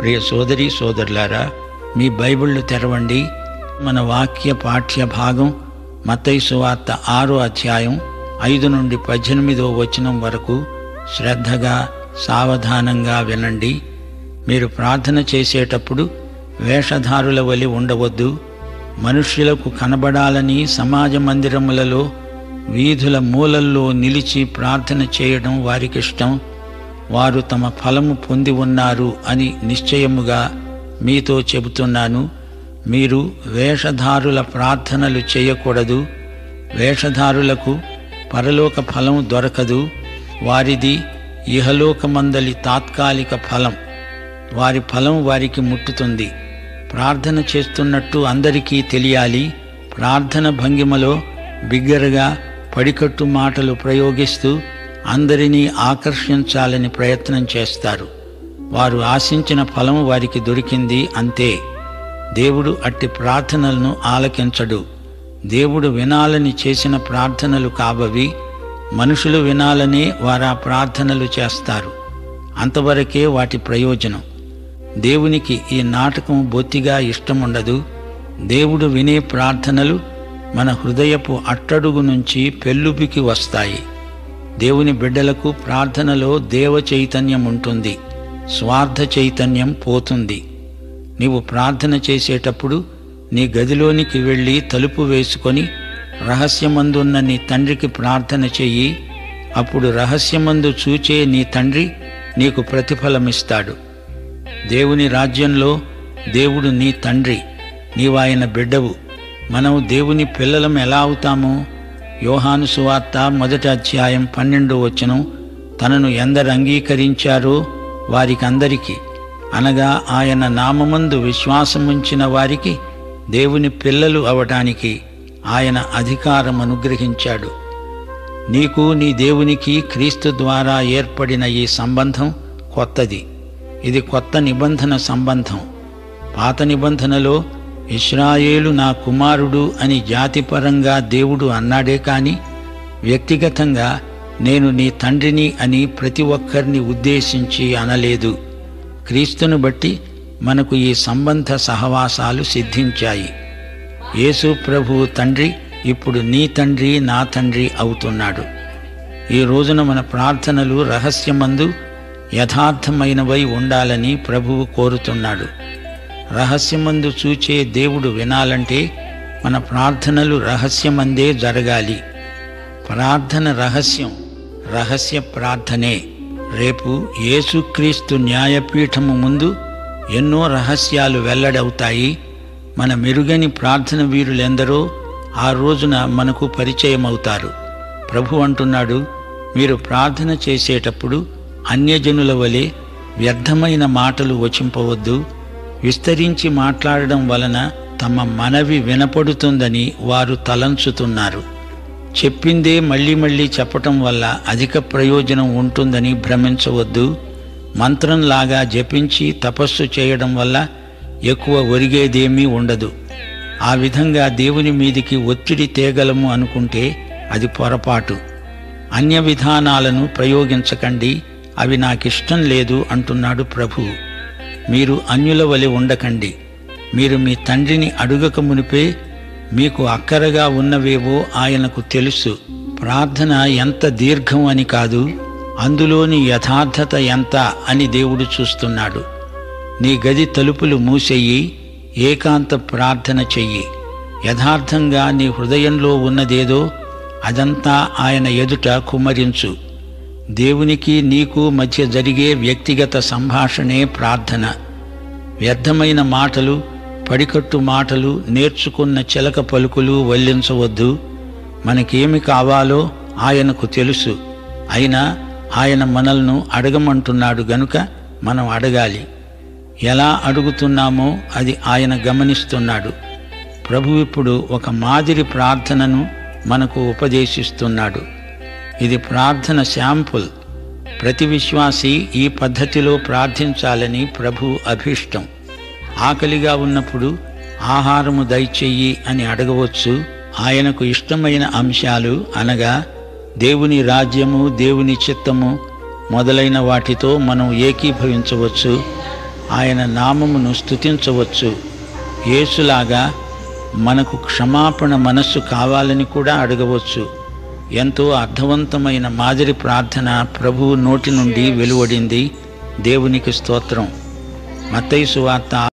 ప్రియ సోదరీ సోదరులారా, మీ బైబిళ్ళు తెరవండి. మన వాక్య పాఠ్య భాగం మత్తయి సువార్త 6వ అధ్యాయం 5 నుండి 18వ వచనం వరకు శ్రద్ధగా సావధానంగా వినండి. మీరు ప్రార్థన చేసేటప్పుడు వేషధారుల వలె ఉండవద్దు. మనుష్యులకు కనబడాలని సమాజ మందిరములలో వీధుల మూలల్లో నిలిచి ప్రార్థన చేయడం వారికిష్టం. వారు తమ ఫలము పొంది ఉన్నారు అని నిశ్చయముగా మీతో చెబుతున్నాను. మీరు వేషధారుల ప్రార్థనలు చేయకూడదు. వేషధారులకు పరలోక ఫలం దొరకదు. వారిది ఇహలోకమందలి తాత్కాలిక ఫలం. వారి ఫలం వారికి ముట్టుతుంది. ప్రార్థన చేస్తున్నట్టు అందరికీ తెలియాలి. ప్రార్థన భంగిమలో బిగ్గరగా పడికట్టు మాటలు ప్రయోగిస్తూ అందరినీ ఆకర్షించాలని ప్రయత్నం చేస్తారు. వారు ఆశించిన ఫలం వారికి దొరికింది, అంతే. దేవుడు అట్టి ప్రార్థనలను ఆలకించడు. దేవుడు వినాలని చేసిన ప్రార్థనలు కాబవి. మనుషులు వినాలనే వారు ఆ ప్రార్థనలు చేస్తారు. అంతవరకే వాటి ప్రయోజనం. దేవునికి ఈ నాటకం బొత్తిగా ఇష్టముండదు. దేవుడు వినే ప్రార్థనలు మన హృదయపు అట్టడుగు నుంచి పెళ్ళుబికి వస్తాయి. దేవుని బిడ్డలకు ప్రార్థనలో దేవ చైతన్యం ఉంటుంది. స్వార్థ చైతన్యం పోతుంది. నీవు ప్రార్థన చేసేటప్పుడు నీ గదిలోనికి వెళ్ళి తలుపు వేసుకొని రహస్యమందున్న నీ తండ్రికి ప్రార్థన చెయ్యి. అప్పుడు రహస్యమందు చూచే నీ తండ్రి నీకు ప్రతిఫలమిస్తాడు. దేవుని రాజ్యంలో దేవుడు నీ తండ్రి, నీవాయన బిడ్డవు. మనం దేవుని పిల్లలం ఎలా అవుతాము? యోహాను సువార్త 1వ అధ్యాయం 12వ వచనం, తనను ఎందరు అంగీకరించారో వారికందరికీ, అనగా ఆయన నామమందు విశ్వాసముంచిన వారికి దేవుని పిల్లలు అవటానికి ఆయన అధికారం అనుగ్రహించాడు. నీకు నీ దేవునికి క్రీస్తు ద్వారా ఏర్పడిన ఈ సంబంధం కొత్తది. ఇది కొత్త నిబంధన సంబంధం. పాత నిబంధనలో ఇశ్రాయేలు నా కుమారుడు అని జాతిపరంగా దేవుడు అన్నాడే కాని వ్యక్తిగతంగా నేను నీ తండ్రిని అని ప్రతి ఒక్కరిని ఉద్దేశించి అనలేదు. క్రీస్తును బట్టి మనకు ఈ సంబంధ సహవాసాలు సిద్ధించాయి. యేసు ప్రభువు తండ్రి ఇప్పుడు నీ తండ్రి నా తండ్రి అవుతున్నాడు. ఈ రోజున మన ప్రార్థనలు రహస్యమందు యథార్థమైనవై ఉండాలని ప్రభువు కోరుతున్నాడు. రహస్యమందు చూచే దేవుడు వినాలంటే మన ప్రార్థనలు రహస్యమందే జరగాలి. ప్రార్థన రహస్యం, రహస్య ప్రార్థనే. రేపు యేసుక్రీస్తు న్యాయపీఠము ముందు ఎన్నో రహస్యాలు వెల్లడవుతాయి. మన మెరుగని ప్రార్థన వీరులెందరో ఆ రోజున మనకు పరిచయమవుతారు. ప్రభు అంటున్నాడు, మీరు ప్రార్థన చేసేటప్పుడు అన్యజనుల వలె వ్యర్థమైన మాటలు వచింపవద్దు. విస్తరించి మాట్లాడడం వలన తమ మనవి వినపడుతుందని వారు తలంచుతున్నారు. చెప్పిందే మళ్ళీ మళ్ళీ చెప్పటం వల్ల అధిక ప్రయోజనం ఉంటుందని భ్రమించవద్దు. మంత్రంలాగా జపించి తపస్సు చేయడం వల్ల ఎక్కువ ఒరిగేదేమీ ఉండదు. ఆ విధంగా దేవుని మీదికి ఒత్తిడి తేగలము అనుకుంటే అది పొరపాటు. అన్య విధానాలను ప్రయోగించకండి, అవి నాకిష్టం లేదు అంటున్నాడు ప్రభువు. మీరు అన్యుల వలె ఉండకండి. మీరు మీ తండ్రిని అడుగక మునిపే మీకు అక్కరగా ఉన్నవేవో ఆయనకు తెలుసు. ప్రార్థన ఎంత దీర్ఘం అని కాదు, అందులోని యథార్థత ఎంత అని దేవుడు చూస్తున్నాడు. నీ గది తలుపులు మూసెయ్యి, ఏకాంత ప్రార్థన చెయ్యి. యథార్థంగా నీ హృదయంలో ఉన్నదేదో అదంతా ఆయన ఎదుట కుమ్మరించు. దేవునికి నీకు మధ్య జరిగే వ్యక్తిగత సంభాషణే ప్రార్థన. వ్యర్థమైన మాటలు, పడికట్టు మాటలు, నేర్చుకున్న చిలక పలుకులు వల్లించవద్దు. మనకేమి కావాలో ఆయనకు తెలుసు. అయినా ఆయన మనల్ని అడగమంటున్నాడు గనుక మనం అడగాలి. ఎలా అడుగుతున్నామో అది ఆయన గమనిస్తున్నాడు. ప్రభు ఇప్పుడు ఒక మాదిరి ప్రార్థనను మనకు ఉపదేశిస్తున్నాడు. ఇది ప్రార్థన శాంపుల్. ప్రతి విశ్వాసి ఈ పద్ధతిలో ప్రార్థించాలని ప్రభు అభీష్టం. ఆకలిగా ఉన్నప్పుడు ఆహారము దయచెయ్యి అని అడగవచ్చు. ఆయనకు ఇష్టమైన అంశాలు అనగా దేవుని రాజ్యము, దేవుని చిత్తము మొదలైన వాటితో మనం ఏకీభవించవచ్చు. ఆయన నామమును స్తుతించవచ్చు. యేసులాగా మనకు క్షమాపణ మనస్సు కావాలని కూడా అడగవచ్చు. ఎంతో అర్థవంతమైన మాదిరి ప్రార్థన ప్రభువు నోటి నుండి వెలువడింది. దేవునికి స్తోత్రం. మత్తయి సువార్త